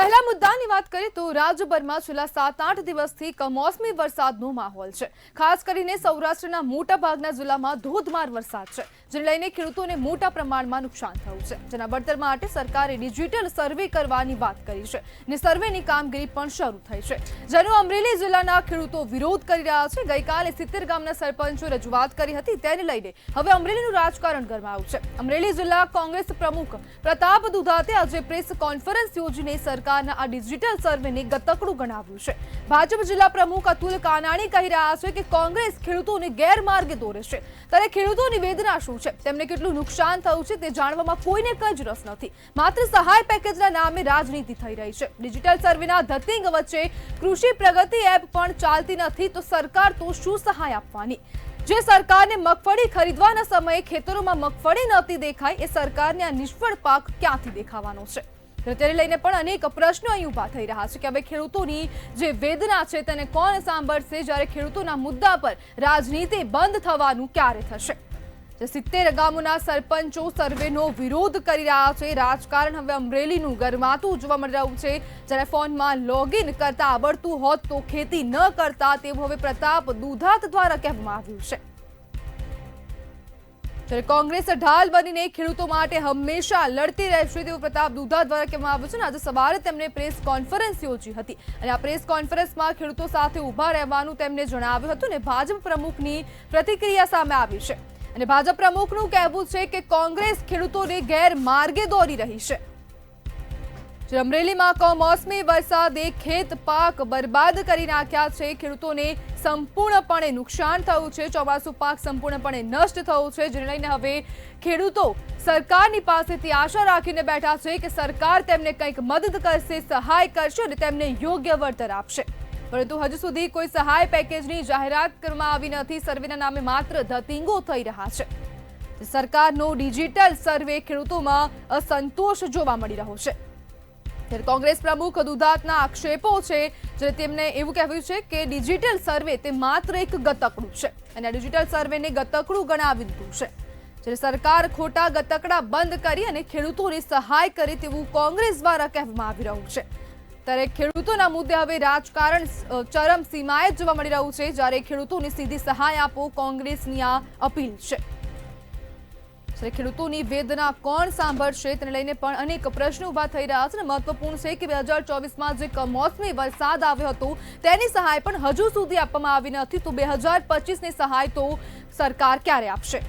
પહેલા મુદ્દાની વાત કરીએ તો રાજ્યભરમાં છેલ્લા 7-8 દિવસથી કમોસમી વરસાદનો માહોલ છે। ખાસ કરીને સૌરાષ્ટ્રના મોટાભાગના જિલ્લામાં ધોધમાર વરસાદ છે, જેને લઈને ખેડૂતોને મોટા પ્રમાણમાં નુકસાન થયું છે। જેના વળતર માટે સરકારે ડિજિટલ સર્વે કરવાની વાત કરી છે અને સર્વેની કામગીરી પણ શરૂ થઈ છે, જેનો અમરેલી જિલ્લાના ખેડૂતો વિરોધ કરી રહ્યા છે। ગઈકાલે 70 ગામના સરપંચો રજૂઆત કરી હતી, તેને લઈને હવે અમરેલીનું રાજકારણ ગરમાયું છે। અમરેલી જિલ્લા કોંગ્રેસ પ્રમુખ પ્રતાપ દુધાતે આજે પ્રેસ કોન્ફરન્સ યોજીને સરકારના આ ડિજિટલ સર્વેને ગતકડું ગણાવ્યું છે। ભાજપ જિલ્લા પ્રમુખ અતુલ કાનાણી કહી રહ્યા છે કે કોંગ્રેસ ખેડૂતોને ગેરમાર્ગે દોરે છે, ત્યારે ખેડૂતોની વેદના શું છે, તેમને કેટલું નુકસાન થયું છે તે જાણવામાં કોઈને કંઈ જ રસ નથી। માત્ર સહાય પેકેજના નામે રાજનીતિ થઈ રહી છે। ડિજિટલ સર્વેના ધતિંગ વચ્ચે કૃષિ પ્રગતિ એપ પણ ચાલતી નથી, તો સરકાર તો શું સહાય આપવાની? જે સરકારને મગફળી ખરીદવાના સમયે ખેતરોમાં મગફળી નહોતી દેખાઈ, એ સરકારને આ નિષ્ફળ પાક ક્યાંથી દેખાવાનો છે? તેને લઈને પણ અનેક પ્રશ્નો અહીં ઉભા થઈ રહ્યા છે કે હવે ખેડૂતોની જે વેદના છે તેને કોણ સાંભળશે, જ્યારે ખેડૂતોના મુદ્દા પર રાજનીતિ બંધ થવાનું ક્યારે થશે? 70 ગામોના સરપંચો સર્વેનો વિરોધ કરી રહ્યા છે। રાજકારણ હવે અમરેલીનું ગરમાતું જોવા મળી રહ્યું છે, જ્યારે ફોનમાં લોગિન કરતા આવડતું હોત તો ખેતી ન કરતા, તેવું હવે પ્રતાપ દુધાત દ્વારા કહેવામાં આવ્યું છે। ત્યારે કોંગ્રેસ ઢાલ બનીને ખેડૂતો માટે હંમેશા લડતી રહેશે, તેવું પ્રતાપ દુધાત દ્વારા કહેવામાં આવ્યું છે। આજે સવારે તેમણે પ્રેસ કોન્ફરન્સ યોજી હતી અને આ પ્રેસ કોન્ફરન્સમાં ખેડૂતો સાથે ઊભા રહેવાનું તેમને જણાવ્યું હતું અને ભાજપ પ્રમુખની પ્રતિક્રિયા સામે આવી છે અને ભાજપ પ્રમુખનું કહેવું છે કે કોંગ્રેસ ખેડૂતોને ગેરમાર્ગે દોરી રહી છે। અમરેલીમાં કમોસમી વરસાદે ખેત પાક બરબાદ કરી નાખ્યા છે, ખેડૂતોને સંપૂર્ણપણે નુકસાન થયું છે, ચોમાસુ પાક સંપૂર્ણપણે નષ્ટ થયું છે, જેને લઈને હવે ખેડૂતો સરકારની પાસેથી આશા રાખીને બેઠા છે કે સરકાર તેમને કંઈક મદદ કરશે, સહાય કરશે અને તેમને યોગ્ય વળતર આપશે, પરંતુ હજુ સુધી કોઈ સહાય પેકેજની જાહેરાત કરવામાં આવી નથી। સર્વેના નામે માત્ર ધતિંગો થઈ રહ્યા છે। સરકારનો ડિજિટલ સર્વે ખેડૂતોમાં અસંતોષ જોવા મળી રહ્યો છે। ત્યારે કોંગ્રેસ પ્રમુખ દુધાતના આક્ષેપો છે, જ્યારે તેમને એવું કહેવું છે કે ડિજિટલ સર્વે તે માત્ર એક ગતકડું છે અને આ ડિજિટલ સર્વેને ગતકડું ગણાવી દીધું છે। જ્યારે સરકાર ખોટા ગતકડા બંધ કરી અને ખેડૂતોને સહાય કરે તેવું કોંગ્રેસ દ્વારા કહેવામાં આવી રહ્યું છે। ત્યારે ખેડૂતોના મુદ્દે હવે રાજકારણ ચરમસીમાએ જોવા મળી રહ્યું છે, જ્યારે ખેડૂતોને સીધી સહાય આપો, કોંગ્રેસની આ અપીલ છે। ખેડૂતોની વેદના કોણ સાંભળશે તેને લઈને પણ અનેક પ્રશ્નો ઉભા થઈ રહ્યા છે અને મહત્વપૂર્ણ છે કે 2024માં જે કમોસમી વરસાદ આવ્યો હતો તેની સહાય પણ હજુ સુધી આપવામાં આવી નથી, તો 2025ની સહાય તો સરકાર ક્યારે આપશે?